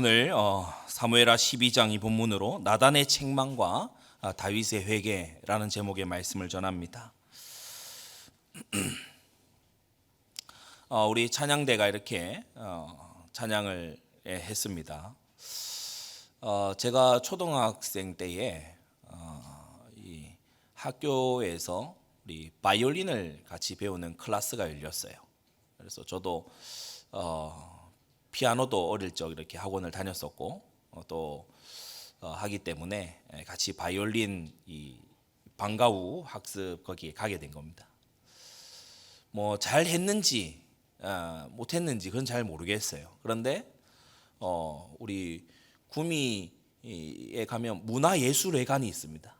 오늘 사무엘하 12장 본문으로 나단의 책망과 다윗의 회개라는 제목의 말씀을 전합니다. 우리 찬양대가 이렇게 찬양을 했습니다. 제가 초등학생 때에 이 학교에서 우리 바이올린을 같이 배우는 클래스가 열렸어요. 그래서 저도 피아노도 어릴 적 이렇게 학원을 다녔었고 또 하기 때문에 같이 바이올린 이 방과 후 학습 거기에 가게 된 겁니다. 뭐 잘했는지 못했는지 그건 잘 모르겠어요. 그런데 우리 구미에 가면 문화예술회관이 있습니다.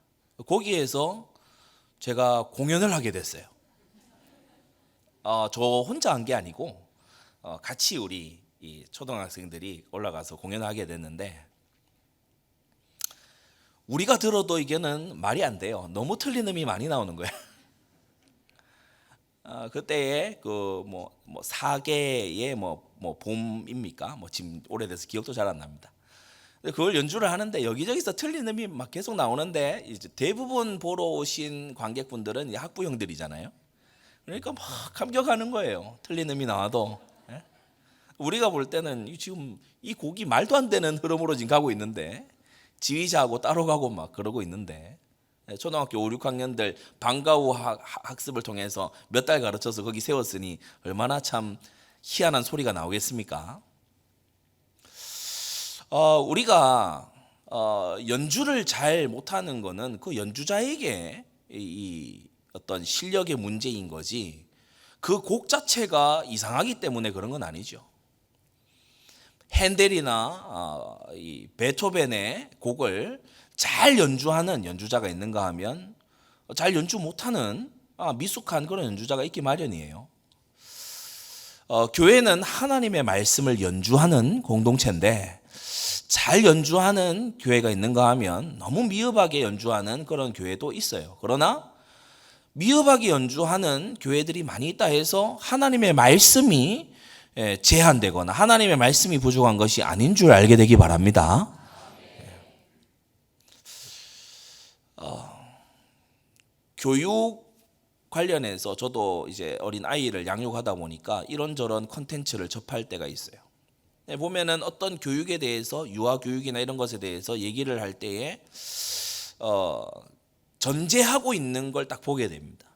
거기에서 제가 공연을 하게 됐어요. 저 혼자 한 게 아니고 같이 우리 이 초등학생들이 올라가서 공연하게 됐는데, 우리가 들어도 이게는 말이 안 돼요. 너무 틀린 음이 많이 나오는 거예요. 그때에 뭐 사계의 뭐 봄입니까? 뭐 지금 오래돼서 기억도 잘 안 납니다. 그걸 연주를 하는데 여기저기서 틀린 음이 막 계속 나오는데, 이제 대부분 보러 오신 관객분들은 학부형들이잖아요. 그러니까 막 감격하는 거예요. 틀린 음이 나와도. 우리가 볼 때는 지금 이 곡이 말도 안 되는 흐름으로 지금 가고 있는데, 지휘자하고 따로 가고 막 그러고 있는데, 초등학교 5, 6학년들 방과 후 학습을 통해서 몇 달 가르쳐서 거기 세웠으니 얼마나 참 희한한 소리가 나오겠습니까? 우리가 연주를 잘 못하는 거는 그 연주자에게 이 어떤 실력의 문제인 거지, 그 곡 자체가 이상하기 때문에 그런 건 아니죠. 핸델이나 이 베토벤의 곡을 잘 연주하는 연주자가 있는가 하면 잘 연주 못하는 미숙한 그런 연주자가 있기 마련이에요. 교회는 하나님의 말씀을 연주하는 공동체인데, 잘 연주하는 교회가 있는가 하면 너무 미흡하게 연주하는 그런 교회도 있어요. 그러나 미흡하게 연주하는 교회들이 많이 있다 해서 하나님의 말씀이 제한되거나 하나님의 말씀이 부족한 것이 아닌 줄 알게 되기 바랍니다. 교육 관련해서 저도 이제 어린 아이를 양육하다 보니까 이런저런 콘텐츠를 접할 때가 있어요. 보면은 어떤 교육에 대해서, 유아 교육이나 이런 것에 대해서 얘기를 할 때에 전제하고 있는 걸 딱 보게 됩니다.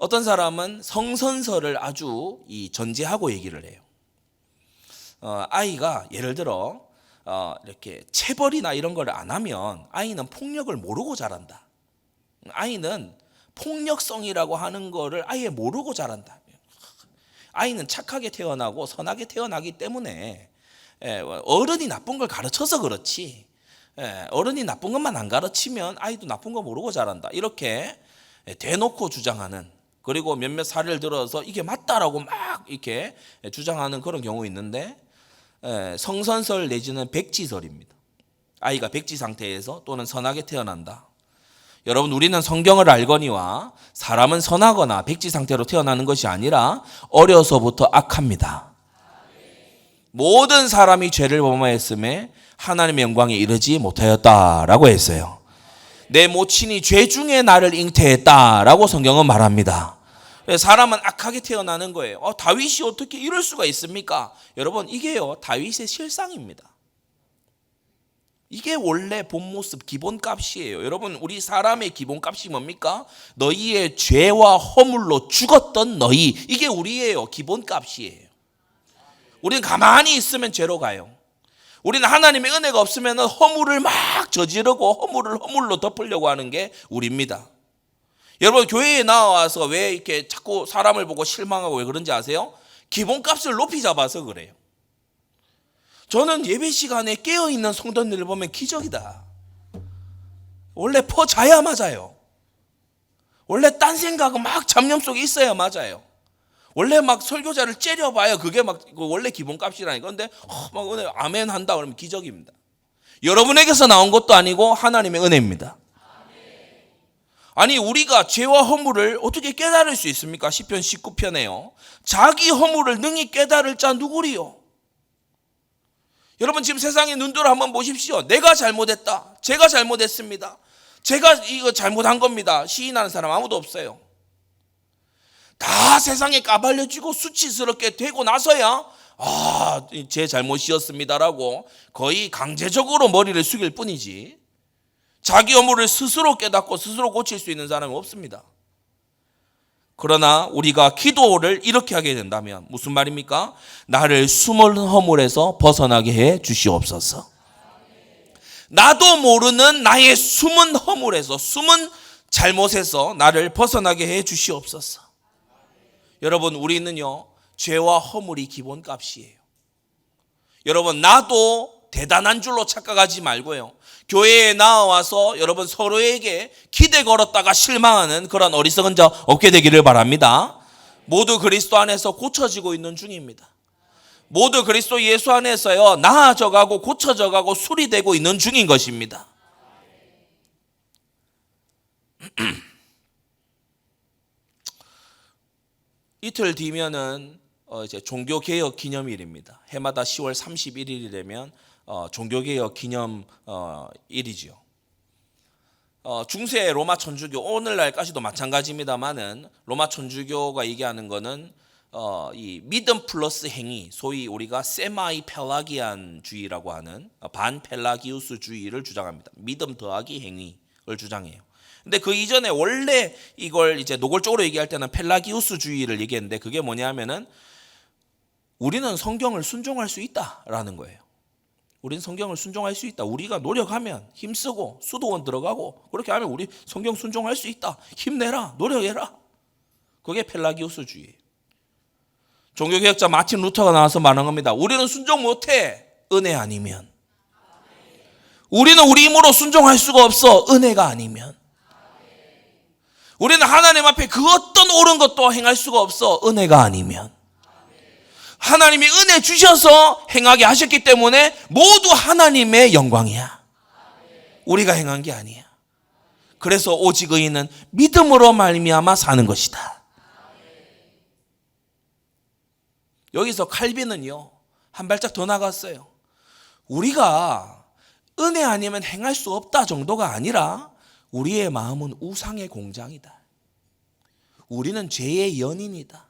어떤 사람은 성선설을 아주 전제하고 얘기를 해요. 아이가 예를 들어 이렇게 체벌이나 이런 걸 안 하면 아이는 폭력을 모르고 자란다. 아이는 폭력성이라고 하는 거를 아예 모르고 자란다. 아이는 착하게 태어나고 선하게 태어나기 때문에 어른이 나쁜 걸 가르쳐서 그렇지, 어른이 나쁜 것만 안 가르치면 아이도 나쁜 거 모르고 자란다. 이렇게 대놓고 주장하는, 그리고 몇몇 사례를 들어서 이게 맞다라고 막 이렇게 주장하는 그런 경우 있는데, 성선설 내지는 백지설입니다. 아이가 백지 상태에서 또는 선하게 태어난다. 여러분, 우리는 성경을 알거니와 사람은 선하거나 백지 상태로 태어나는 것이 아니라 어려서부터 악합니다. 모든 사람이 죄를 범하였음에 하나님의 영광에 이르지 못하였다라고 했어요. 내 모친이 죄 중에 나를 잉태했다라고 성경은 말합니다. 사람은 악하게 태어나는 거예요. 다윗이 어떻게 이럴 수가 있습니까? 여러분, 이게요 다윗의 실상입니다. 이게 원래 본 모습, 기본값이에요. 여러분, 우리 사람의 기본값이 뭡니까? 너희의 죄와 허물로 죽었던 너희, 이게 우리예요. 기본값이에요. 우리는 가만히 있으면 죄로 가요. 우리는 하나님의 은혜가 없으면 허물을 막 저지르고 허물을 허물로 덮으려고 하는 게 우리입니다. 여러분, 교회에 나와서 왜 이렇게 자꾸 사람을 보고 실망하고 왜 그런지 아세요? 기본값을 높이 잡아서 그래요. 저는 예배 시간에 깨어있는 성도들을 보면 기적이다. 원래 퍼자야 맞아요. 원래 딴 생각은 막 잡념 속에 있어야 맞아요. 원래 막 설교자를 째려봐야 그게 막 원래 기본값이라니까. 근데 막 오늘 아멘 한다 그러면 기적입니다. 여러분에게서 나온 것도 아니고 하나님의 은혜입니다. 아니, 우리가 죄와 허물을 어떻게 깨달을 수 있습니까? 시편 19편에요. 자기 허물을 능히 깨달을 자 누구리요? 여러분 지금 세상의 눈들을 한번 보십시오. 내가 잘못했다. 제가 잘못했습니다. 제가 이거 잘못한 겁니다. 시인하는 사람 아무도 없어요. 다 세상에 까발려지고 수치스럽게 되고 나서야 제 잘못이었습니다라고 거의 강제적으로 머리를 숙일 뿐이지 자기 업무를 스스로 깨닫고 스스로 고칠 수 있는 사람은 없습니다. 그러나 우리가 기도를 이렇게 하게 된다면 무슨 말입니까? 나를 숨은 허물에서 벗어나게 해 주시옵소서. 나도 모르는 나의 숨은 허물에서 숨은 잘못에서 나를 벗어나게 해 주시옵소서. 여러분 우리는요 죄와 허물이 기본값이에요. 여러분 나도 대단한 줄로 착각하지 말고요. 교회에 나와서 여러분 서로에게 기대 걸었다가 실망하는 그런 어리석은 자 없게 되기를 바랍니다. 모두 그리스도 안에서 고쳐지고 있는 중입니다. 모두 그리스도 예수 안에서요 나아져가고 고쳐져가고 수리되고 있는 중인 것입니다. 이틀 뒤면은 이제 종교개혁 기념일입니다. 해마다 10월 31일이 되면 종교개혁 기념 일이지요. 중세 로마 천주교 오늘날까지도 마찬가지입니다만은 로마 천주교가 얘기하는 거는 이 믿음 플러스 행위, 소위 우리가 세마이 펠라기안주의라고 하는 반펠라기우스주의를 주장합니다. 믿음 더하기 행위를 주장해요. 근데 그 이전에 원래 이걸 이제 노골적으로 얘기할 때는 펠라기우스주의를 얘기했는데 그게 뭐냐면은 우리는 성경을 순종할 수 있다라는 거예요. 우리는 성경을 순종할 수 있다. 우리가 노력하면 힘쓰고 수도원 들어가고 그렇게 하면 우리 성경 순종할 수 있다. 힘내라. 노력해라. 그게 펠라기우스주의예요. 종교개혁자 마틴 루터가 나와서 말한 겁니다. 우리는 순종 못해. 은혜 아니면. 우리는 우리 힘으로 순종할 수가 없어. 은혜가 아니면. 우리는 하나님 앞에 그 어떤 옳은 것도 행할 수가 없어. 은혜가 아니면. 하나님이 은혜 주셔서 행하게 하셨기 때문에 모두 하나님의 영광이야. 우리가 행한 게 아니야. 그래서 오직 의인은 믿음으로 말미암아 사는 것이다. 여기서 칼빈은요 한 발짝 더 나갔어요. 우리가 은혜 아니면 행할 수 없다 정도가 아니라 우리의 마음은 우상의 공장이다. 우리는 죄의 연인이다.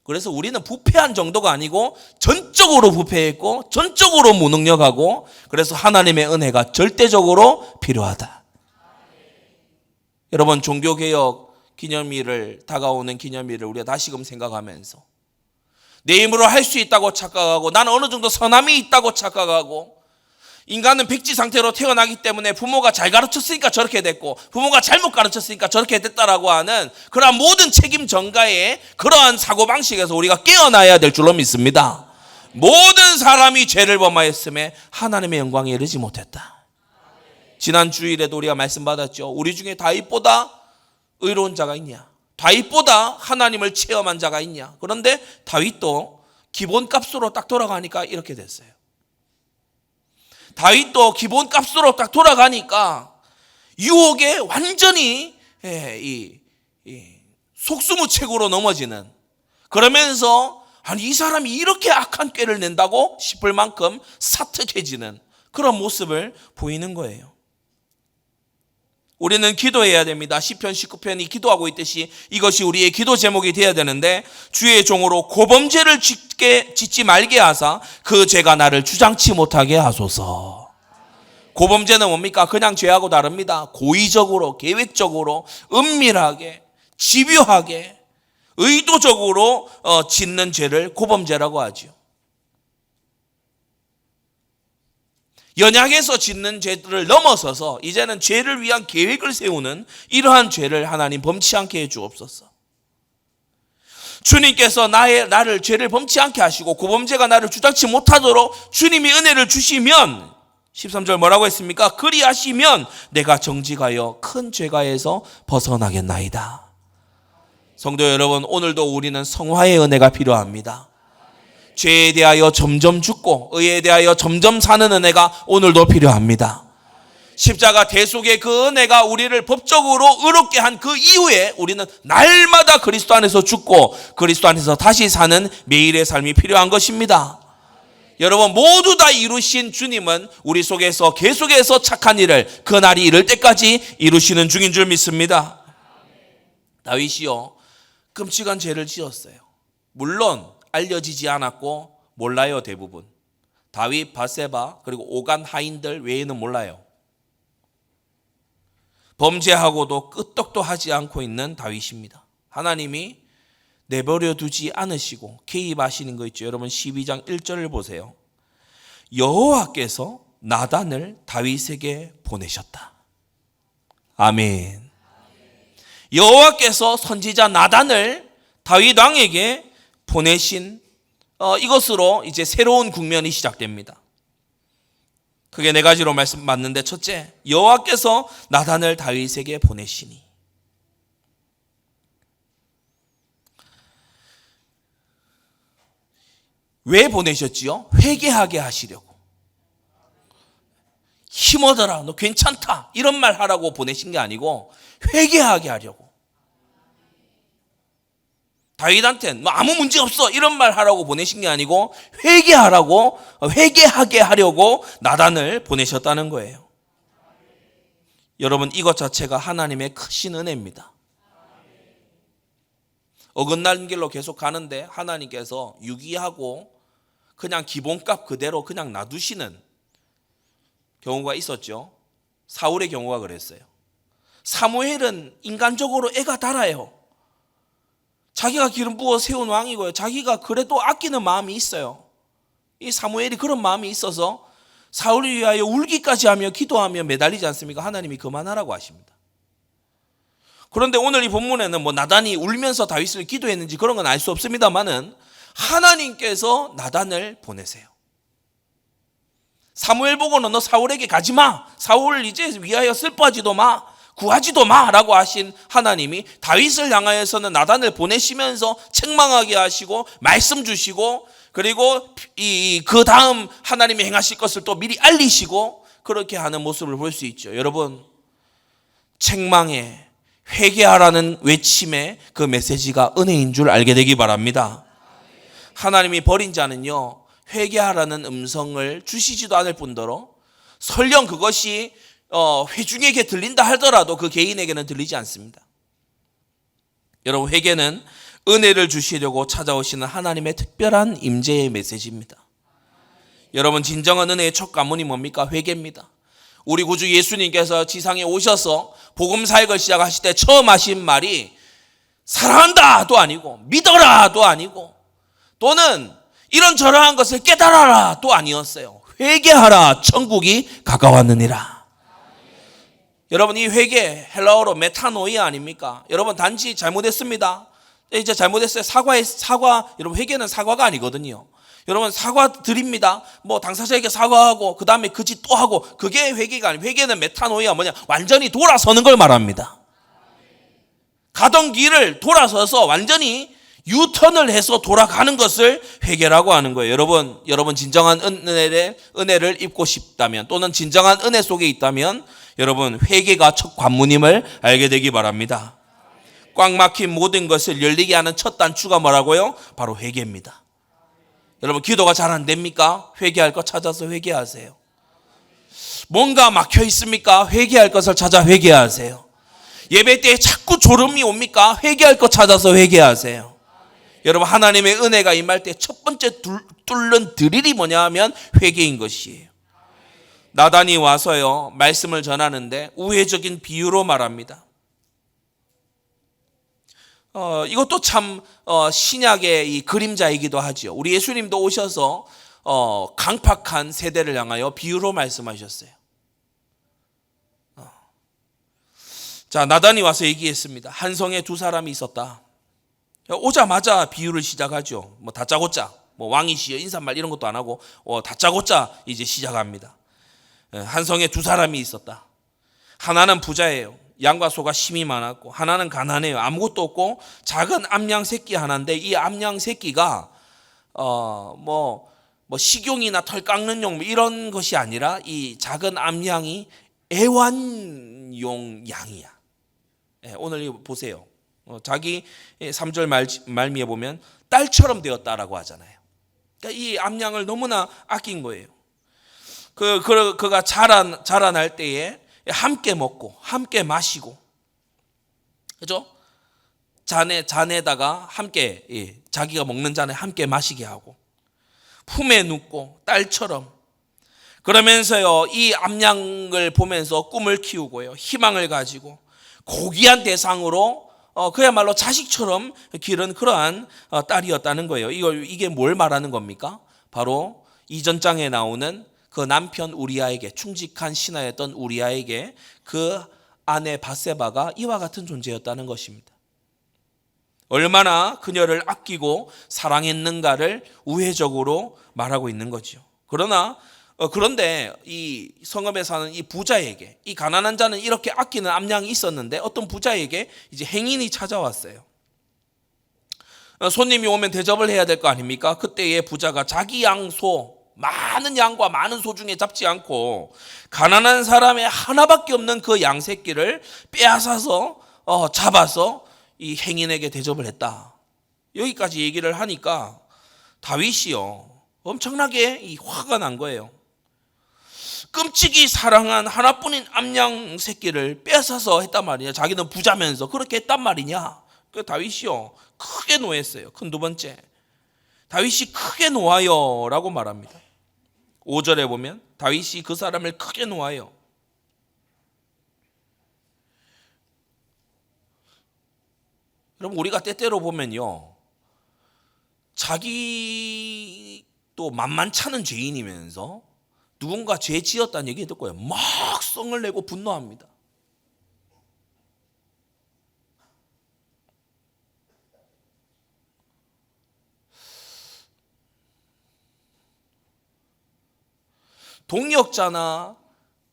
그래서 우리는 부패한 정도가 아니고 전적으로 부패했고 전적으로 무능력하고 그래서 하나님의 은혜가 절대적으로 필요하다. 여러분 종교개혁 기념일을 다가오는 기념일을 우리가 다시금 생각하면서 내 힘으로 할 수 있다고 착각하고 나는 어느 정도 선함이 있다고 착각하고 인간은 백지 상태로 태어나기 때문에 부모가 잘 가르쳤으니까 저렇게 됐고 부모가 잘못 가르쳤으니까 저렇게 됐다라고 하는 그러한 모든 책임 전가의 그러한 사고방식에서 우리가 깨어나야 될 줄로 믿습니다. 모든 사람이 죄를 범하였음에 하나님의 영광에 이르지 못했다. 지난 주일에도 우리가 말씀 받았죠. 우리 중에 다윗보다 의로운 자가 있냐? 다윗보다 하나님을 체험한 자가 있냐? 그런데 다윗도 기본값으로 딱 돌아가니까 이렇게 됐어요. 다윗도 기본값으로 딱 돌아가니까 유혹에 완전히 속수무책으로 넘어지는 그러면서 아니 이 사람이 이렇게 악한 꾀를 낸다고 싶을 만큼 사특해지는 그런 모습을 보이는 거예요. 우리는 기도해야 됩니다. 시편 19편이 기도하고 있듯이 이것이 우리의 기도 제목이 되어야 되는데 주의 종으로 고범죄를 짓지 말게 하사 그 죄가 나를 주장치 못하게 하소서. 고범죄는 뭡니까? 그냥 죄하고 다릅니다. 고의적으로 계획적으로 은밀하게 집요하게 의도적으로 짓는 죄를 고범죄라고 하죠. 연약해서 짓는 죄들을 넘어서서 이제는 죄를 위한 계획을 세우는 이러한 죄를 하나님 범치 않게 해 주옵소서. 주님께서 나를 죄를 범치 않게 하시고 고범죄가 나를 주장치 못하도록 주님이 은혜를 주시면 13절 뭐라고 했습니까? 그리하시면 내가 정직하여 큰 죄가에서 벗어나겠나이다. 성도 여러분, 오늘도 우리는 성화의 은혜가 필요합니다. 죄에 대하여 점점 죽고 의에 대하여 점점 사는 은혜가 오늘도 필요합니다. 십자가 대속의 그 은혜가 우리를 법적으로 의롭게 한 그 이후에 우리는 날마다 그리스도 안에서 죽고 그리스도 안에서 다시 사는 매일의 삶이 필요한 것입니다. 여러분 모두 다 이루신 주님은 우리 속에서 계속해서 착한 일을 그날이 이를 때까지 이루시는 중인 줄 믿습니다. 다윗이요 끔찍한 죄를 지었어요. 물론 알려지지 않았고 몰라요. 대부분 다윗, 밧세바 그리고 오간 하인들 외에는 몰라요. 범죄하고도 끄떡도 하지 않고 있는 다윗입니다. 하나님이 내버려 두지 않으시고 개입하시는 거 있죠. 여러분 12장 1절을 보세요. 여호와께서 나단을 다윗에게 보내셨다. 아멘. 여호와께서 선지자 나단을 다윗 왕에게 보내신 이것으로 이제 새로운 국면이 시작됩니다. 크게 네 가지로 말씀 맞는데, 첫째, 여호와께서 나단을 다윗에게 보내시니. 왜 보내셨지요? 회개하게 하시려고. 힘얻어라, 너 괜찮다, 이런 말 하라고 보내신 게 아니고 회개하게 하려고. 다윗한테는 뭐 아무 문제 없어 이런 말 하라고 보내신 게 아니고 회개하라고, 회개하게 하려고 나단을 보내셨다는 거예요. 여러분 이것 자체가 하나님의 크신 은혜입니다. 어긋난 길로 계속 가는데 하나님께서 유기하고 그냥 기본값 그대로 그냥 놔두시는 경우가 있었죠. 사울의 경우가 그랬어요. 사무엘은 인간적으로 애가 달아요. 자기가 기름 부어 세운 왕이고요. 자기가 그래도 아끼는 마음이 있어요. 이 사무엘이 그런 마음이 있어서 사울을 위하여 울기까지 하며 기도하며 매달리지 않습니까? 하나님이 그만하라고 하십니다. 그런데 오늘 이 본문에는 뭐 나단이 울면서 다윗을 기도했는지 그런 건 알 수 없습니다만은 하나님께서 나단을 보내세요. 사무엘 보고는 너 사울에게 가지 마. 사울 이제 위하여 슬퍼하지도 마. 구하지도 마라고 하신 하나님이 다윗을 향하여서는 나단을 보내시면서 책망하게 하시고 말씀 주시고, 그리고 그 다음 하나님이 행하실 것을 또 미리 알리시고 그렇게 하는 모습을 볼 수 있죠. 여러분 책망에 회개하라는 외침에 그 메시지가 은혜인 줄 알게 되기 바랍니다. 하나님이 버린 자는요 회개하라는 음성을 주시지도 않을 뿐더러 설령 그것이 회중에게 들린다 하더라도 그 개인에게는 들리지 않습니다. 여러분 회개는 은혜를 주시려고 찾아오시는 하나님의 특별한 임재의 메시지입니다. 여러분 진정한 은혜의 첫 관문이 뭡니까? 회개입니다. 우리 구주 예수님께서 지상에 오셔서 복음 사역을 시작하실 때 처음 하신 말이 사랑한다도 아니고 믿어라도 아니고 또는 이런저러한 것을 깨달아라도 아니었어요. 회개하라, 천국이 가까웠느니라. 여러분 이 회개 헬라어로 메타노이아 아닙니까? 여러분 단지 잘못했습니다. 이제 잘못했어요. 사과. 여러분 회개는 사과가 아니거든요. 여러분 사과 드립니다. 뭐 당사자에게 사과하고 그 다음에 그 짓 또 하고, 그게 회개가 아니에요. 회개는 메타노이아 뭐냐? 완전히 돌아서는 걸 말합니다. 가던 길을 돌아서서 완전히 유턴을 해서 돌아가는 것을 회개라고 하는 거예요. 여러분 진정한 은혜를 입고 싶다면 또는 진정한 은혜 속에 있다면 여러분 회개가 첫 관문임을 알게 되기 바랍니다. 꽉 막힌 모든 것을 열리게 하는 첫 단추가 뭐라고요? 바로 회개입니다. 여러분 기도가 잘 안 됩니까? 회개할 것 찾아서 회개하세요. 뭔가 막혀 있습니까? 회개할 것을 찾아 회개하세요. 예배 때에 자꾸 졸음이 옵니까? 회개할 것 찾아서 회개하세요. 여러분 하나님의 은혜가 임할 때 첫 번째 뚫는 드릴이 뭐냐 하면 회개인 것이에요. 나단이 와서요 말씀을 전하는데 우회적인 비유로 말합니다. 이것도 참 신약의 이 그림자이기도 하죠. 우리 예수님도 오셔서 강팍한 세대를 향하여 비유로 말씀하셨어요. 자, 나단이 와서 얘기했습니다. 한 성에 두 사람이 있었다. 오자마자 비유를 시작하죠. 뭐 다짜고짜, 뭐 왕이시여 인사말 이런 것도 안 하고 다짜고짜 이제 시작합니다. 한 성에 두 사람이 있었다. 하나는 부자예요. 양과 소가 심이 많았고, 하나는 가난해요. 아무것도 없고 작은 암양 새끼 하나인데 이 암양 새끼가 뭐 식용이나 털 깎는 용 이런 것이 아니라 이 작은 암양이 애완용 양이야. 오늘 이거 보세요. 자기 3절 말미에 보면 딸처럼 되었다라고 하잖아요. 그러니까 이 암양을 너무나 아낀 거예요. 그가 자라날 때에 함께 먹고 함께 마시고, 그죠? 잔에다가 함께, 자기가 먹는 잔에 함께 마시게 하고 품에 눕고 딸처럼, 그러면서요 이 암양을 보면서 꿈을 키우고요 희망을 가지고 고귀한 대상으로 그야말로 자식처럼 기른 그러한 딸이었다는 거예요. 이게 뭘 말하는 겁니까? 바로 이전 장에 나오는 그 남편 우리아에게, 충직한 신하였던 우리아에게 그 아내 밧세바가 이와 같은 존재였다는 것입니다. 얼마나 그녀를 아끼고 사랑했는가를 우회적으로 말하고 있는 거죠. 그런데 이 성읍에 사는 이 부자에게, 이 가난한 자는 이렇게 아끼는 암양이 있었는데 어떤 부자에게 이제 행인이 찾아왔어요. 손님이 오면 대접을 해야 될 거 아닙니까? 그때의 부자가 자기 양소, 많은 양과 많은 소 중에 잡지 않고 가난한 사람의 하나밖에 없는 그 양 새끼를 빼앗아서 잡아서 이 행인에게 대접을 했다. 여기까지 얘기를 하니까 다윗이요 엄청나게 화가 난 거예요. 끔찍이 사랑한 하나뿐인 암양 새끼를 뺏어서 했단 말이냐. 자기는 부자면서 그렇게 했단 말이냐. 그 다윗이요 크게 노했어요. 큰 두 번째, 다윗이 크게 노하여 라고 말합니다. 5절에 보면 다윗이 그 사람을 크게 노하여. 여러분, 우리가 때때로 보면요 자기도 만만찮은 죄인이면서 누군가 죄 지었다는 얘기 듣고요 막 성을 내고 분노합니다. 동역자나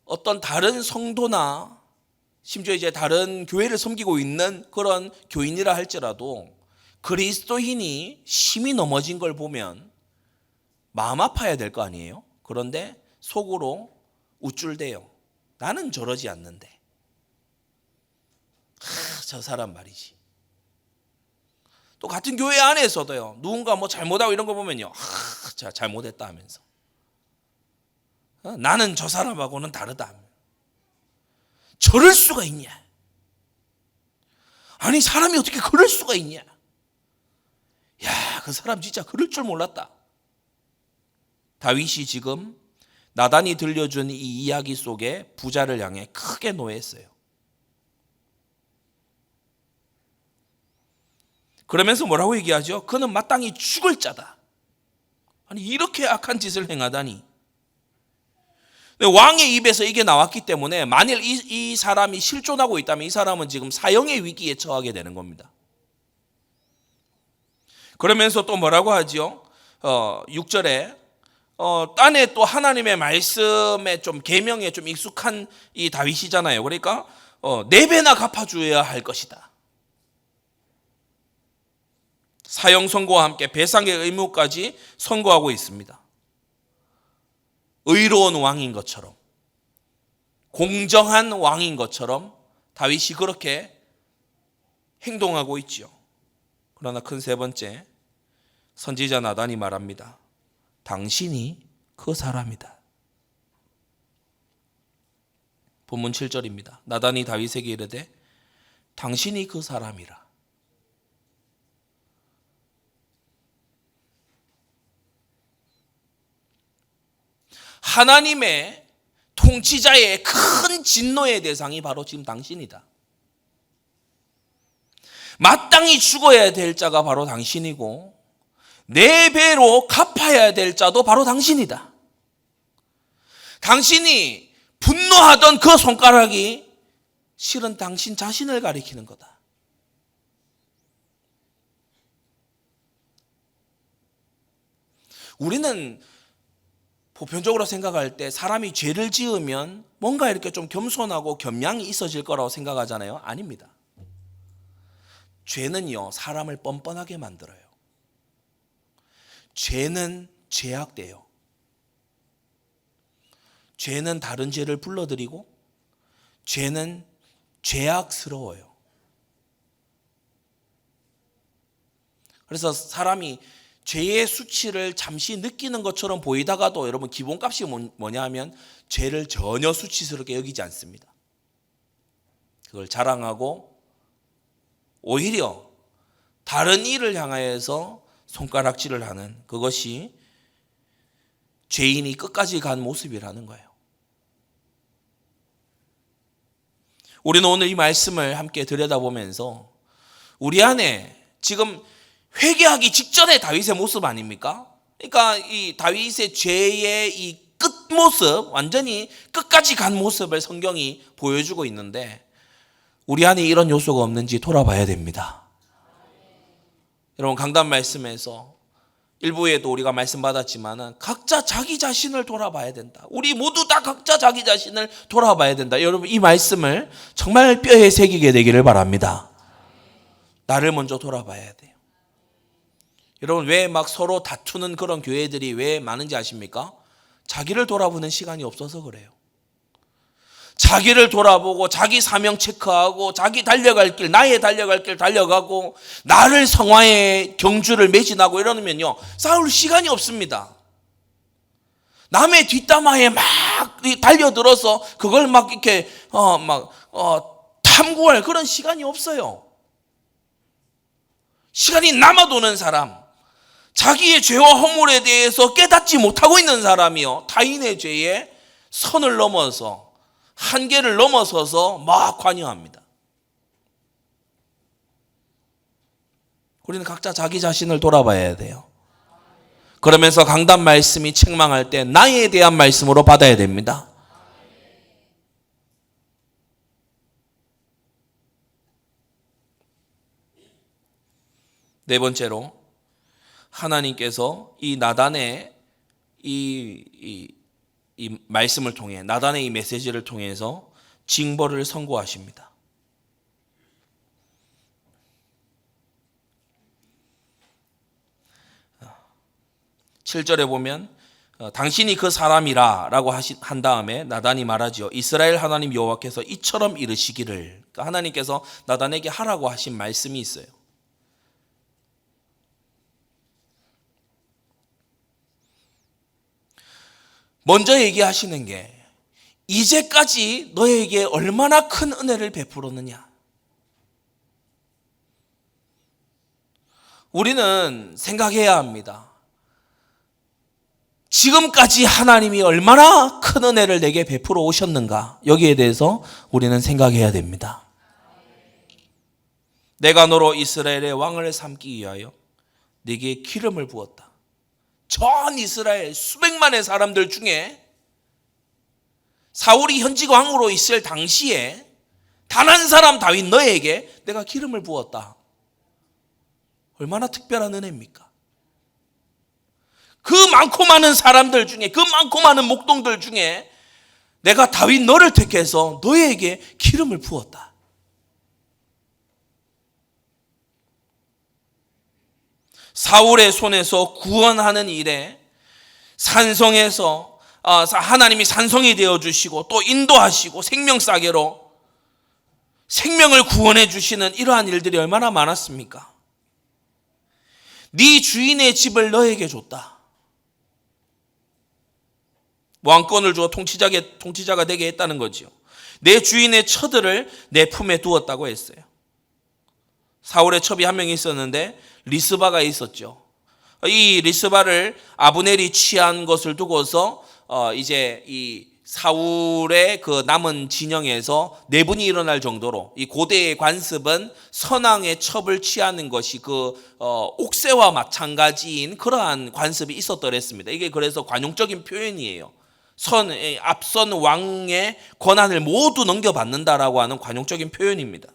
어떤 다른 성도나 심지어 이제 다른 교회를 섬기고 있는 그런 교인이라 할지라도 그리스도인이 심히 넘어진 걸 보면 마음 아파야 될 거 아니에요. 그런데 속으로 우쭐대요. 나는 저러지 않는데. 저 사람 말이지. 또 같은 교회 안에서도요 누군가 뭐 잘못하고 이런 거 보면요 제가 잘못했다 하면서 나는 저 사람하고는 다르다. 저럴 수가 있냐? 아니 사람이 어떻게 그럴 수가 있냐? 야, 그 사람 진짜 그럴 줄 몰랐다. 다윗이 지금 나단이 들려준 이 이야기 속에 부자를 향해 크게 노했어요. 그러면서 뭐라고 얘기하죠? 그는 마땅히 죽을 자다. 아니 이렇게 악한 짓을 행하다니. 왕의 입에서 이게 나왔기 때문에 만일 이 사람이 실존하고 있다면 이 사람은 지금 사형의 위기에 처하게 되는 겁니다. 그러면서 또 뭐라고 하죠? 6절에 딴에 또 하나님의 말씀에 좀 계명에 좀 익숙한 이 다윗이잖아요. 그러니까 4배나 갚아줘야 할 것이다. 사형 선고와 함께 배상의 의무까지 선고하고 있습니다. 의로운 왕인 것처럼, 공정한 왕인 것처럼 다윗이 그렇게 행동하고 있죠. 그러나 큰 세 번째, 선지자 나단이 말합니다. 당신이 그 사람이다. 본문 7절입니다. 나단이 다윗에게 이르되 당신이 그 사람이라. 하나님의 통치자의 큰 진노의 대상이 바로 지금 당신이다. 마땅히 죽어야 될 자가 바로 당신이고 4배로 갚아야 될 자도 바로 당신이다. 당신이 분노하던 그 손가락이 실은 당신 자신을 가리키는 거다. 우리는 보편적으로 생각할 때 사람이 죄를 지으면 뭔가 이렇게 좀 겸손하고 겸양이 있어질 거라고 생각하잖아요. 아닙니다. 죄는요 사람을 뻔뻔하게 만들어요. 죄는 죄악돼요. 죄는 다른 죄를 불러들이고 죄는 죄악스러워요. 그래서 사람이 죄의 수치를 잠시 느끼는 것처럼 보이다가도 여러분 기본값이 뭐냐 하면 죄를 전혀 수치스럽게 여기지 않습니다. 그걸 자랑하고 오히려 다른 일을 향하여서 손가락질을 하는, 그것이 죄인이 끝까지 간 모습이라는 거예요. 우리는 오늘 이 말씀을 함께 들여다보면서 우리 안에 지금 회개하기 직전의 다윗의 모습 아닙니까? 그러니까 이 다윗의 죄의 이 끝모습, 완전히 끝까지 간 모습을 성경이 보여주고 있는데 우리 안에 이런 요소가 없는지 돌아봐야 됩니다. 여러분, 강단 말씀에서 일부에도 우리가 말씀 받았지만은 각자 자기 자신을 돌아봐야 된다. 우리 모두 다 각자 자기 자신을 돌아봐야 된다. 여러분, 이 말씀을 정말 뼈에 새기게 되기를 바랍니다. 나를 먼저 돌아봐야 돼요. 여러분, 왜 막 서로 다투는 그런 교회들이 왜 많은지 아십니까? 자기를 돌아보는 시간이 없어서 그래요. 자기를 돌아보고 자기 사명 체크하고 자기 달려갈 길, 나의 달려갈 길 달려가고 나를 성화의 경주를 매진하고 이러면요, 싸울 시간이 없습니다. 남의 뒷담화에 막 달려들어서 그걸 막 이렇게 탐구할 그런 시간이 없어요. 시간이 남아도는 사람, 자기의 죄와 허물에 대해서 깨닫지 못하고 있는 사람이요, 타인의 죄에 선을 넘어서 한계를 넘어서서 막 관여합니다. 우리는 각자 자기 자신을 돌아봐야 돼요. 그러면서 강단 말씀이 책망할 때 나에 대한 말씀으로 받아야 됩니다. 네 번째로, 하나님께서 이 나단의 이 말씀을 통해, 나단의 이 메시지를 통해서 징벌을 선고하십니다. 7절에 보면 당신이 그 사람이라 라고 한 다음에 나단이 말하죠. 이스라엘 하나님 여호와께서 이처럼 이르시기를. 그러니까 하나님께서 나단에게 하라고 하신 말씀이 있어요. 먼저 얘기하시는 게 이제까지 너에게 얼마나 큰 은혜를 베풀었느냐. 우리는 생각해야 합니다. 지금까지 하나님이 얼마나 큰 은혜를 내게 베풀어 오셨는가, 여기에 대해서 우리는 생각해야 됩니다. 내가 너로 이스라엘의 왕을 삼기 위하여 네게 기름을 부었다. 전 이스라엘 수백만의 사람들 중에 사울이 현직 왕으로 있을 당시에 단 한 사람 다윗 너에게 내가 기름을 부었다. 얼마나 특별한 은혜입니까? 그 많고 많은 사람들 중에, 그 많고 많은 목동들 중에 내가 다윗 너를 택해서 너에게 기름을 부었다. 사울의 손에서 구원하는 일에 산성에서 하나님이 산성이 되어주시고 또 인도하시고 생명싸개로 생명을 구원해 주시는 이러한 일들이 얼마나 많았습니까? 네 주인의 집을 너에게 줬다. 왕권을 주어 통치자가 되게 했다는 거죠. 내 주인의 처들을 내 품에 두었다고 했어요. 사울의 첩이 한 명이 있었는데 리스바가 있었죠. 이 리스바를 아브넬이 취한 것을 두고서 이제 이 사울의 그 남은 진영에서 내분이 일어날 정도로 이 고대의 관습은 선왕의 첩을 취하는 것이 그 옥새와 마찬가지인 그러한 관습이 있었더랬습니다. 이게 그래서 관용적인 표현이에요. 앞선 왕의 권한을 모두 넘겨받는다라고 하는 관용적인 표현입니다.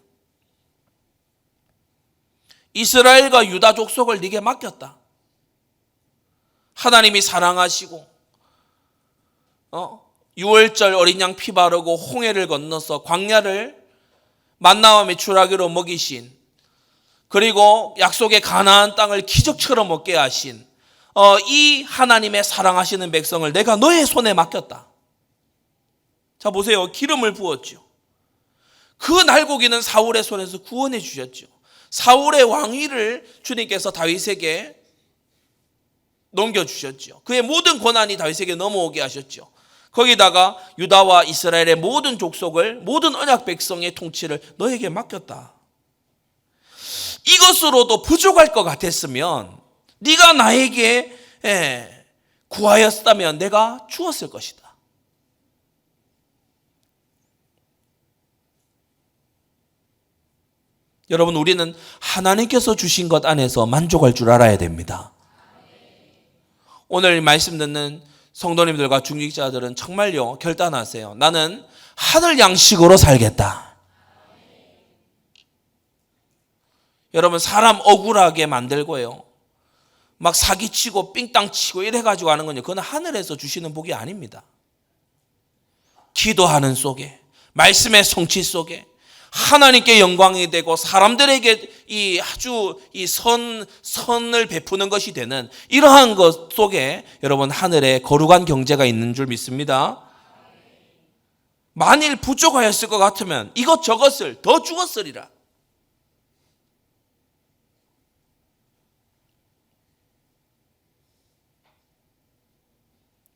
이스라엘과 유다 족속을 네게 맡겼다. 하나님이 사랑하시고 6월절 어린 양 피 바르고 홍해를 건너서 광야를 만나와 메추라기로 먹이신, 그리고 약속의 가나안 땅을 기적처럼 얻게 하신 이 하나님의 사랑하시는 백성을 내가 너의 손에 맡겼다. 자 보세요. 기름을 부었죠. 그 날고기는 사울의 손에서 구원해 주셨죠. 사울의 왕위를 주님께서 다윗에게 넘겨주셨죠. 그의 모든 권한이 다윗에게 넘어오게 하셨죠. 거기다가 유다와 이스라엘의 모든 족속을, 모든 언약 백성의 통치를 너에게 맡겼다. 이것으로도 부족할 것 같았으면 네가 나에게 구하였다면 내가 주었을 것이다. 여러분, 우리는 하나님께서 주신 것 안에서 만족할 줄 알아야 됩니다. 오늘 말씀 듣는 성도님들과 중직자들은 정말요, 결단하세요. 나는 하늘 양식으로 살겠다. 여러분, 사람 억울하게 만들고요, 막 사기치고 삥땅치고 이래가지고 하는 건요, 그건 하늘에서 주시는 복이 아닙니다. 기도하는 속에, 말씀의 성취 속에 하나님께 영광이 되고 사람들에게 아주 선을 베푸는 것이 되는 이러한 것 속에 여러분, 하늘에 거룩한 경제가 있는 줄 믿습니다. 만일 부족하였을 것 같으면 이것저것을 더 주었으리라.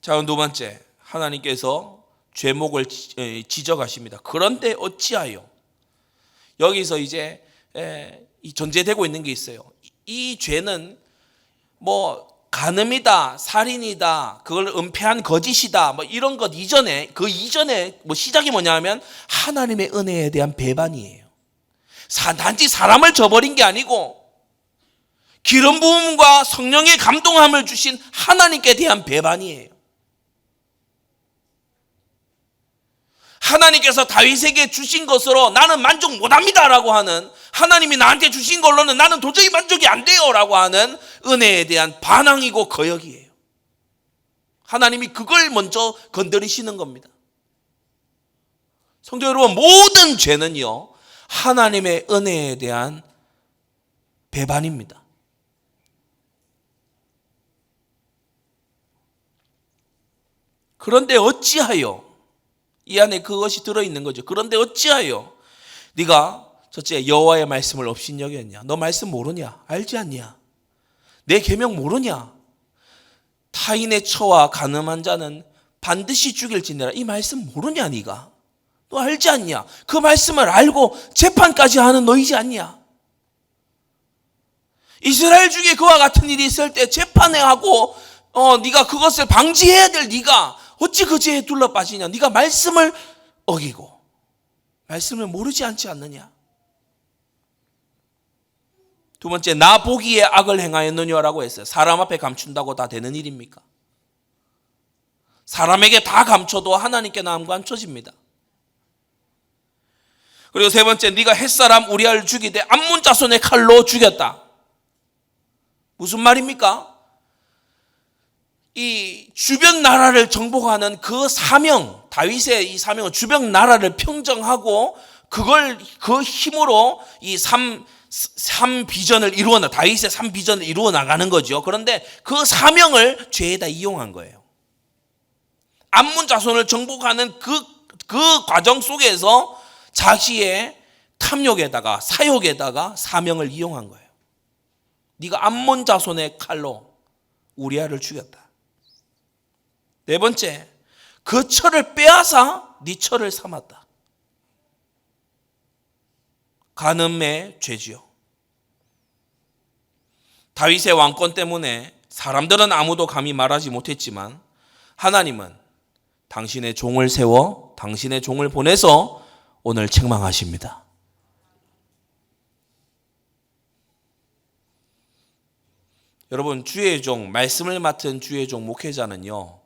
자, 두 번째, 하나님께서 죄목을 지적하십니다. 그런데 어찌하여, 여기서 이제 전제되고 있는 게 있어요. 이 죄는 뭐 간음이다, 살인이다, 그걸 은폐한 거짓이다, 뭐 이런 것 이전에, 그 이전에 뭐 시작이 뭐냐면 하나님의 은혜에 대한 배반이에요. 단지 사람을 저버린 게 아니고 기름 부음과 성령의 감동함을 주신 하나님께 대한 배반이에요. 하나님께서 다윗에게 주신 것으로 나는 만족 못합니다 라고 하는, 하나님이 나한테 주신 걸로는 나는 도저히 만족이 안 돼요 라고 하는 은혜에 대한 반항이고 거역이에요. 하나님이 그걸 먼저 건드리시는 겁니다. 성도 여러분, 모든 죄는요, 하나님의 은혜에 대한 배반입니다. 그런데 어찌하여, 이 안에 그것이 들어있는 거죠. 그런데 어찌하여 네가 첫째 여호와의 말씀을 업신여겼냐? 너 말씀 모르냐? 알지 않냐? 내 계명 모르냐? 타인의 처와 간음한 자는 반드시 죽일지니라. 이 말씀 모르냐 네가? 너 알지 않냐? 그 말씀을 알고 재판까지 하는 너이지 않냐? 이스라엘 중에 그와 같은 일이 있을 때 재판에 하고 네가 그것을 방지해야 될 네가 어찌 그 죄에 둘러 빠지냐? 네가 말씀을 어기고 말씀을 모르지 않지 않느냐? 두 번째, 나 보기에 악을 행하였느냐라고 했어요. 사람 앞에 감춘다고 다 되는 일입니까? 사람에게 다 감춰도 하나님께는 안 감춰집니다. 그리고 세 번째, 네가 햇사람 우리아를 죽이되 암몬 자손의 칼로 죽였다. 무슨 말입니까? 이 주변 나라를 정복하는 그 사명, 다윗의 이 사명은 주변 나라를 평정하고 그걸 그 힘으로 이 삼 비전을 다윗의 3비전을 이루어 나가는 거죠. 그런데 그 사명을 죄에다 이용한 거예요. 암몬 자손을 정복하는 그 과정 속에서 자기의 탐욕에다가 사욕에다가 사명을 이용한 거예요. 네가 암몬 자손의 칼로 우리아를 죽였다. 네 번째, 그 철을 빼앗아 네 철을 삼았다. 간음의 죄지요. 다윗의 왕권 때문에 사람들은 아무도 감히 말하지 못했지만 하나님은 당신의 종을 세워 당신의 종을 보내서 오늘 책망하십니다. 여러분, 주의 종, 말씀을 맡은 주의 종 목회자는요,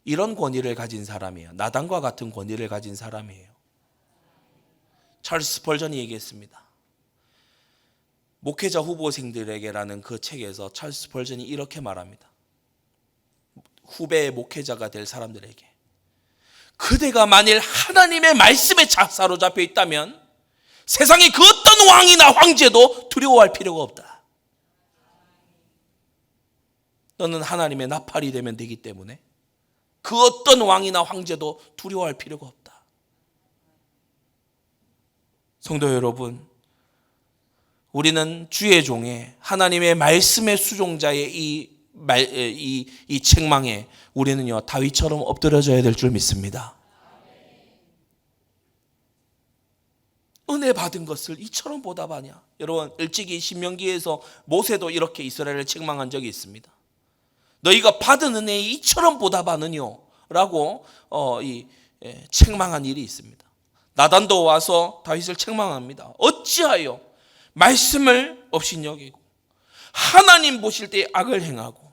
이런 권위를 가진 사람이에요. 나단과 같은 권위를 가진 사람이에요. 찰스 스펄전이 얘기했습니다. 목회자 후보생들에게라는 그 책에서 찰스 스펄전이 이렇게 말합니다. 후배의 목회자가 될 사람들에게, 그대가 만일 하나님의 말씀에 사로잡혀 있다면 세상의 그 어떤 왕이나 황제도 두려워할 필요가 없다. 너는 하나님의 나팔이 되면 되기 때문에 그 어떤 왕이나 황제도 두려워할 필요가 없다. 성도 여러분, 우리는 주의 종의 하나님의 말씀의 수종자의 이 이 책망에 우리는요 다윗처럼 엎드려져야 될 줄 믿습니다. 은혜 받은 것을 이처럼 보답하냐? 여러분 일찍이 신명기에서 모세도 이렇게 이스라엘을 책망한 적이 있습니다. 너희가 받은 은혜에 이처럼 보답하느뇨? 라고 책망한 일이 있습니다. 나단도 와서 다윗을 책망합니다. 어찌하여 말씀을 업신여기고 하나님 보실 때 악을 행하고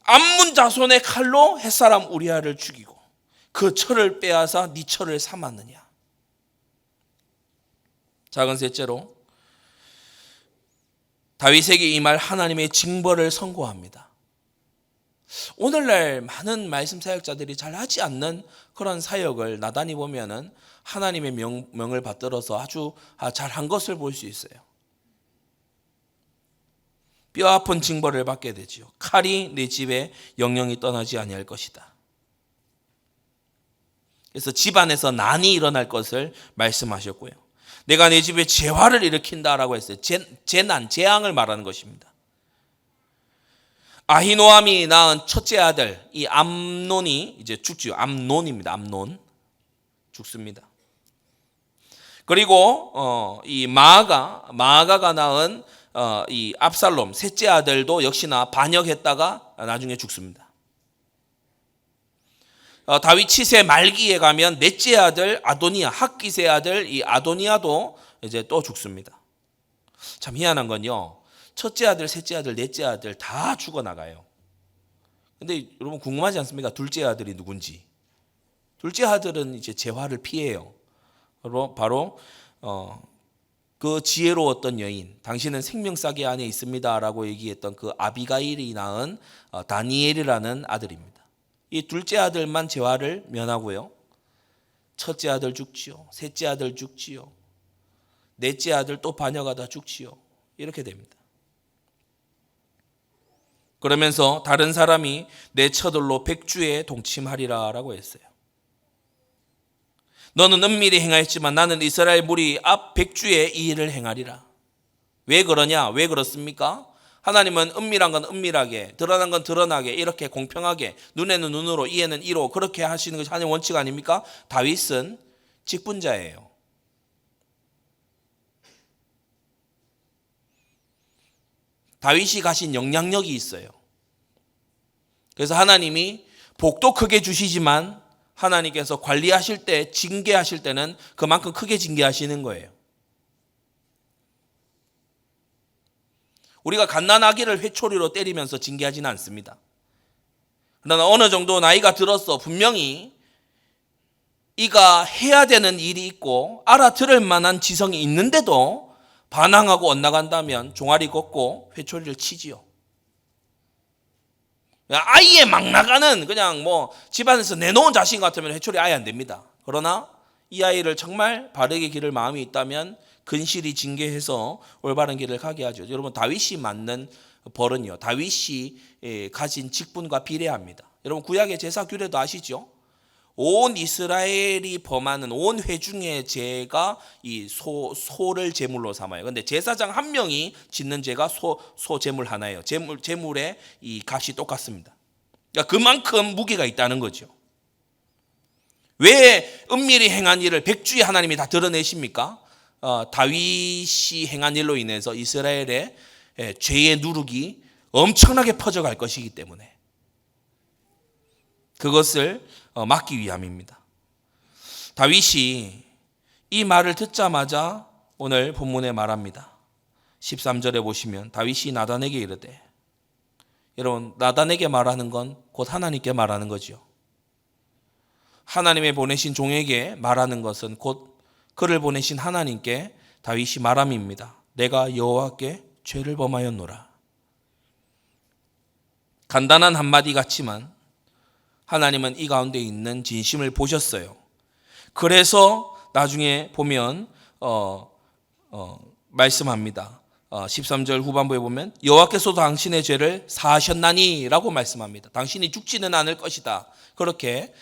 암몬 자손의 칼로 햇사람 우리아를 죽이고 그 철을 빼앗아 네 철을 삼았느냐? 작은 셋째로 다윗에게 이 말 하나님의 징벌을 선고합니다. 오늘날 많은 말씀 사역자들이 잘 하지 않는 그런 사역을 나단이 보면은 하나님의 명을 받들어서 아주 잘한 것을 볼 수 있어요. 뼈아픈 징벌을 받게 되지요. 칼이 내 집에 영영이 떠나지 아니할 것이다. 그래서 집안에서 난이 일어날 것을 말씀하셨고요. 내가 내 집에 재화를 일으킨다라고 했어요. 재난, 재앙을 말하는 것입니다. 아히노암이 낳은 첫째 아들 이 암논이 이제 죽지요. 암논입니다. 암논 죽습니다. 그리고 이 마아가가 낳은 이 압살롬 셋째 아들도 역시나 반역했다가 나중에 죽습니다. 다윗 치세 말기에 가면 넷째 아들 아도니아, 학기세 아들 이 아도니아도 이제 또 죽습니다. 참 희한한 건요. 첫째 아들, 셋째 아들, 넷째 아들 다 죽어나가요. 근데 여러분 궁금하지 않습니까? 둘째 아들이 누군지. 둘째 아들은 이제 재화를 피해요. 바로 그 지혜로웠던 여인, 당신은 생명싸개 안에 있습니다라고 얘기했던 그 아비가일이 낳은 다니엘이라는 아들입니다. 이 둘째 아들만 재화를 면하고요. 첫째 아들 죽지요. 셋째 아들 죽지요. 넷째 아들 또 반역하다 죽지요. 이렇게 됩니다. 그러면서 다른 사람이 내 처들로 백주에 동침하리라 라고 했어요. 너는 은밀히 행하였지만 나는 이스라엘 무리 앞 백주에 이 일을 행하리라. 왜 그러냐? 왜 그렇습니까? 하나님은 은밀한 건 은밀하게, 드러난 건 드러나게, 이렇게 공평하게, 눈에는 눈으로, 이에는 이로 그렇게 하시는 것이 하나님의 원칙 아닙니까? 다윗은 직분자예요. 다윗이 가신 영향력이 있어요. 그래서 하나님이 복도 크게 주시지만 하나님께서 관리하실 때, 징계하실 때는 그만큼 크게 징계하시는 거예요. 우리가 갓난아기를 회초리로 때리면서 징계하지는 않습니다. 그러나 어느 정도 나이가 들어서 분명히 이가 해야 되는 일이 있고 알아들을 만한 지성이 있는데도 반항하고 엇나간다면 종아리 걷고 회초리를 치지요. 아예 막 나가는 그냥 뭐 집안에서 내놓은 자식 같으면 회초리 아예 안 됩니다. 그러나 이 아이를 정말 바르게 기를 마음이 있다면 근실히 징계해서 올바른 길을 가게 하죠. 여러분 다윗이 맞는 벌은요. 다윗이 가진 직분과 비례합니다. 여러분 구약의 제사 규례도 아시죠? 온 이스라엘이 범하는 온 회중의 죄가 이 소를 제물로 삼아요. 그런데 제사장 한 명이 짓는 죄가 소 제물 하나예요. 제물의 이 값이 똑같습니다. 그러니까 그만큼 무게가 있다는 거죠. 왜 은밀히 행한 일을 백주에 하나님이 다 드러내십니까? 다윗이 행한 일로 인해서 이스라엘의 죄의 누룩이 엄청나게 퍼져갈 것이기 때문에 그것을 막기 위함입니다. 다윗이 이 말을 듣자마자 오늘 본문에 말합니다. 13절에 보시면 다윗이 나단에게 이르되, 여러분 나단에게 말하는 건 곧 하나님께 말하는 거죠. 하나님의 보내신 종에게 말하는 것은 곧 그를 보내신 하나님께 다윗이 말함입니다. 내가 여호와께 죄를 범하였노라. 간단한 한마디 같지만 하나님은 이 가운데 있는 진심을 보셨어요. 그래서 나중에 보면 말씀합니다. 13절 후반부에 보면 여호와께서도 당신의 죄를 사하셨나니 라고 말씀합니다. 당신이 죽지는 않을 것이다. 그렇게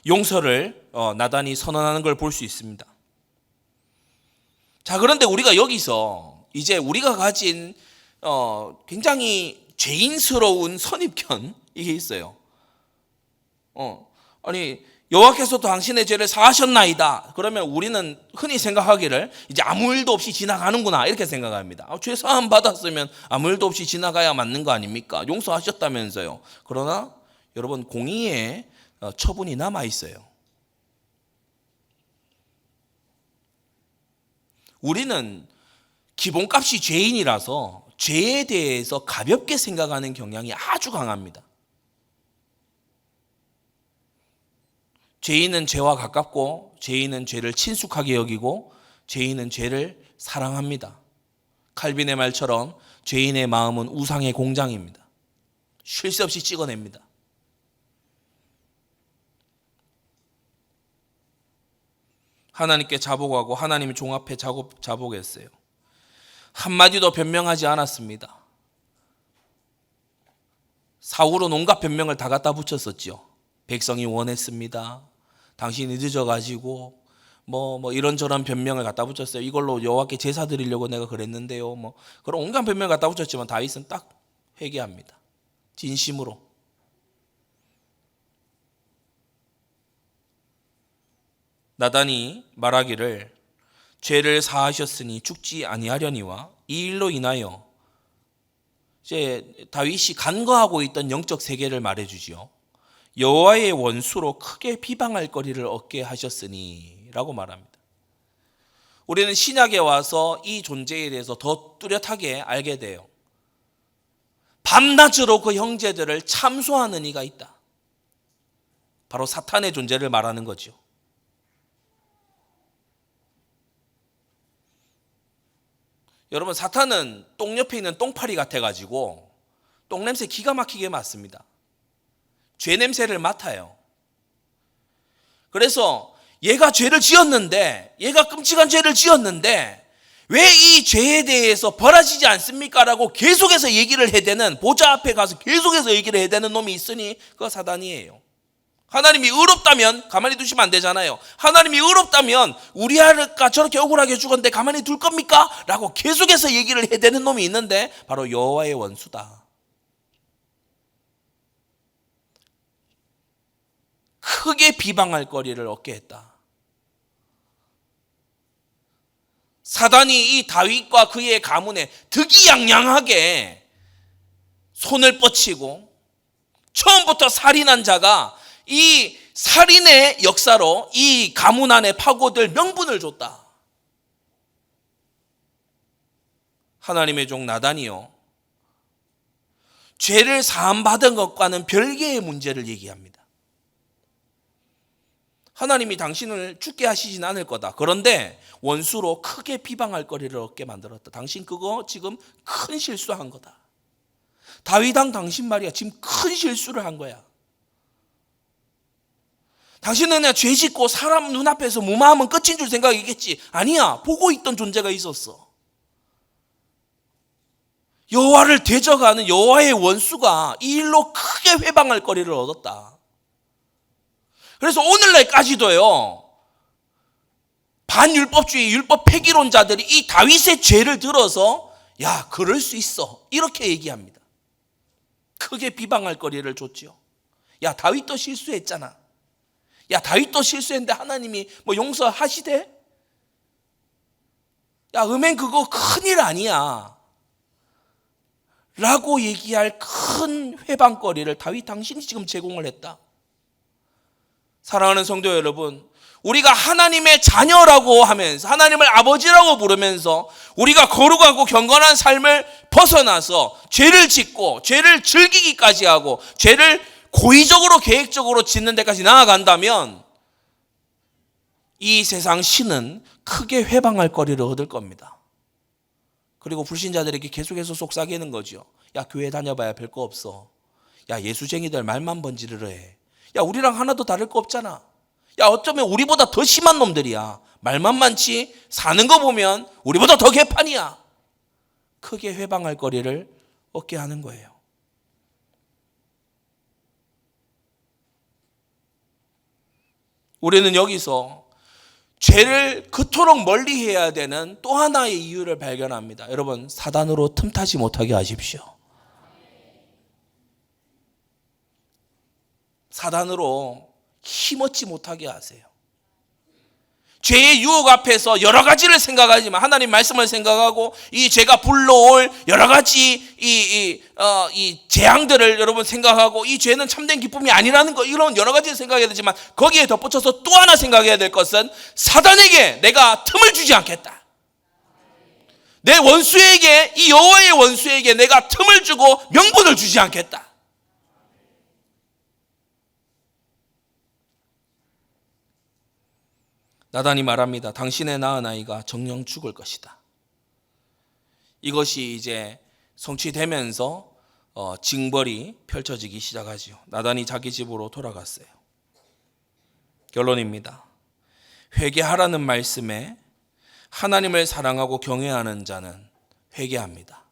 용서를 나단이 선언하는 걸 볼 수 있습니다. 자, 그런데 우리가 여기서 이제 우리가 가진 굉장히 죄인스러운 선입견 이게 있어요. 아니 여호와께서 당신의 죄를 사하셨나이다. 그러면 우리는 흔히 생각하기를 이제 아무 일도 없이 지나가는구나 이렇게 생각합니다. 죄 사함 받았으면 아무 일도 없이 지나가야 맞는 거 아닙니까? 용서하셨다면서요. 그러나 여러분 공의의 처분이 남아 있어요. 우리는 기본값이 죄인이라서 죄에 대해서 가볍게 생각하는 경향이 아주 강합니다. 죄인은 죄와 가깝고 죄인은 죄를 친숙하게 여기고 죄인은 죄를 사랑합니다. 칼빈의 말처럼 죄인의 마음은 우상의 공장입니다. 쉴 새 없이 찍어냅니다. 하나님께 자복하고 하나님의 종 앞에 자복했어요. 한마디도 변명하지 않았습니다. 사울은 온갖 변명을 다 갖다 붙였었죠. 백성이 원했습니다. 당신이 늦어가지고 뭐 이런저런 변명을 갖다 붙였어요. 이걸로 여호와께 제사 드리려고 내가 그랬는데요. 그런 온갖 변명을 갖다 붙였지만 다윗은 딱 회개합니다. 진심으로. 나단이 말하기를 죄를 사하셨으니 죽지 아니하려니와 이 일로 인하여 이제 다윗이 간과하고 있던 영적 세계를 말해주지요. 여호와의 원수로 크게 비방할 거리를 얻게 하셨으니 라고 말합니다. 우리는 신약에 와서 이 존재에 대해서 더 뚜렷하게 알게 돼요. 밤낮으로 그 형제들을 참소하는 이가 있다. 바로 사탄의 존재를 말하는 거죠. 여러분 사탄은 똥 옆에 있는 똥파리 같아가지고 똥냄새 기가 막히게 맡습니다. 죄 냄새를 맡아요. 그래서 얘가 죄를 지었는데 얘가 끔찍한 죄를 지었는데 왜 이 죄에 대해서 벌어지지 않습니까? 라고 계속해서 얘기를 해대는 보좌 앞에 가서 계속해서 얘기를 해대는 놈이 있으니 그거 사단이에요. 하나님이 의롭다면 가만히 두시면 안 되잖아요. 하나님이 의롭다면 우리 아가 저렇게 억울하게 죽었는데 가만히 둘 겁니까? 라고 계속해서 얘기를 해대는 놈이 있는데 바로 여호와의 원수다. 크게 비방할 거리를 얻게 했다. 사단이 이 다윗과 그의 가문에 득이양양하게 손을 뻗치고 처음부터 살인한 자가 이 살인의 역사로 이 가문 안에 파고들 명분을 줬다. 하나님의 종 나단이요, 죄를 사함받은 것과는 별개의 문제를 얘기합니다. 하나님이 당신을 죽게 하시진 않을 거다. 그런데 원수로 크게 비방할 거리를 얻게 만들었다. 당신 그거 지금 큰 실수한 거다. 다윗왕 당신 말이야 지금 큰 실수를 한 거야. 당신은 그냥 죄 짓고 사람 눈앞에서 무마하면 끝인 줄 생각이겠지. 아니야, 보고 있던 존재가 있었어. 여호와를 대적하는 여호와의 원수가 이 일로 크게 회방할 거리를 얻었다. 그래서 오늘날까지도요, 반율법주의 율법 폐기론자들이 이 다윗의 죄를 들어서 야 그럴 수 있어 이렇게 얘기합니다. 크게 비방할 거리를 줬죠. 야 다윗도 실수했잖아. 야 다윗도 실수했는데 하나님이 뭐 용서하시대? 야 음행 그거 큰일 아니야 라고 얘기할 큰 회방거리를 다윗 당신이 지금 제공을 했다. 사랑하는 성도 여러분, 우리가 하나님의 자녀라고 하면서 하나님을 아버지라고 부르면서 우리가 거룩하고 경건한 삶을 벗어나서 죄를 짓고 죄를 즐기기까지 하고 죄를 고의적으로 계획적으로 짓는 데까지 나아간다면 이 세상 신은 크게 회방할 거리를 얻을 겁니다. 그리고 불신자들에게 계속해서 속삭이는 거죠. 야 교회 다녀봐야 별거 없어. 야 예수쟁이들 말만 번지르르 해. 야 우리랑 하나도 다를 거 없잖아. 야 어쩌면 우리보다 더 심한 놈들이야. 말만 많지 사는 거 보면 우리보다 더 개판이야. 크게 회방할 거리를 얻게 하는 거예요. 우리는 여기서 죄를 그토록 멀리해야 되는 또 하나의 이유를 발견합니다. 여러분, 사단으로 틈타지 못하게 하십시오. 사단으로 힘없지 못하게 하세요. 죄의 유혹 앞에서 여러 가지를 생각하지만 하나님 말씀을 생각하고 이 죄가 불러올 여러 가지 이 재앙들을 여러분 생각하고 이 죄는 참된 기쁨이 아니라는 거, 이런 여러 가지를 생각해야 되지만 거기에 덧붙여서 또 하나 생각해야 될 것은 사단에게 내가 틈을 주지 않겠다. 내 원수에게, 이 여호와의 원수에게 내가 틈을 주고 명분을 주지 않겠다. 나단이 말합니다. 당신의 낳은 아이가 정녕 죽을 것이다. 이것이 이제 성취되면서 징벌이 펼쳐지기 시작하죠. 나단이 자기 집으로 돌아갔어요. 결론입니다. 회개하라는 말씀에 하나님을 사랑하고 경외하는 자는 회개합니다.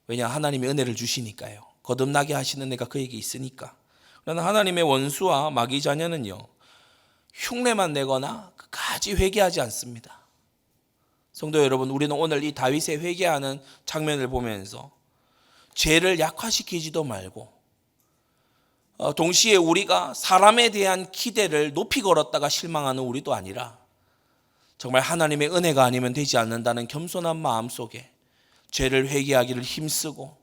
왜냐, 하나님이 은혜를 주시니까요. 거듭나게 하시는 애가 그에게 있으니까. 그러나 하나님의 원수와 마귀 자녀는요, 흉내만 내거나 끝까지 회개하지 않습니다. 성도 여러분, 우리는 오늘 이 다윗의 회개하는 장면을 보면서 죄를 약화시키지도 말고 동시에 우리가 사람에 대한 기대를 높이 걸었다가 실망하는 우리도 아니라 정말 하나님의 은혜가 아니면 되지 않는다는 겸손한 마음 속에 죄를 회개하기를 힘쓰고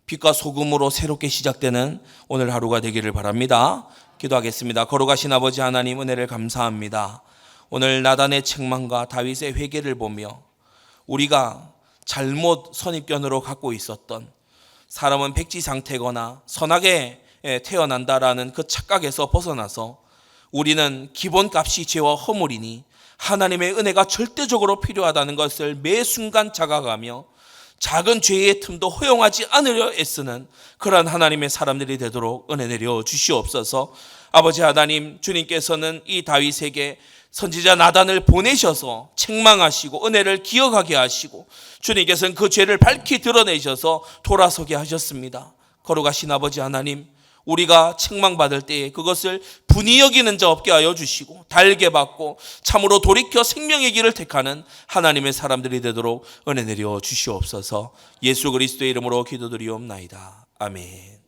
빛과 소금으로 새롭게 시작되는 오늘 하루가 되기를 바랍니다. 기도하겠습니다. 거룩하신 아버지 하나님, 은혜를 감사합니다. 오늘 나단의 책망과 다윗의 회개를 보며 우리가 잘못 선입견으로 갖고 있었던 사람은 백지 상태거나 선하게 태어난다라는 그 착각에서 벗어나서 우리는 기본값이 죄와 허물이니 하나님의 은혜가 절대적으로 필요하다는 것을 매 순간 자각하며 작은 죄의 틈도 허용하지 않으려 애쓰는 그러한 하나님의 사람들이 되도록 은혜 내려 주시옵소서. 아버지 하나님, 주님께서는 이 다윗에게 선지자 나단을 보내셔서 책망하시고 은혜를 기억하게 하시고 주님께서는 그 죄를 밝히 드러내셔서 돌아서게 하셨습니다. 거룩하신 아버지 하나님, 우리가 책망받을 때에 그것을 분이 여기는 자 없게 하여 주시고 달게 받고 참으로 돌이켜 생명의 길을 택하는 하나님의 사람들이 되도록 은혜 내려 주시옵소서. 예수 그리스도의 이름으로 기도드리옵나이다. 아멘.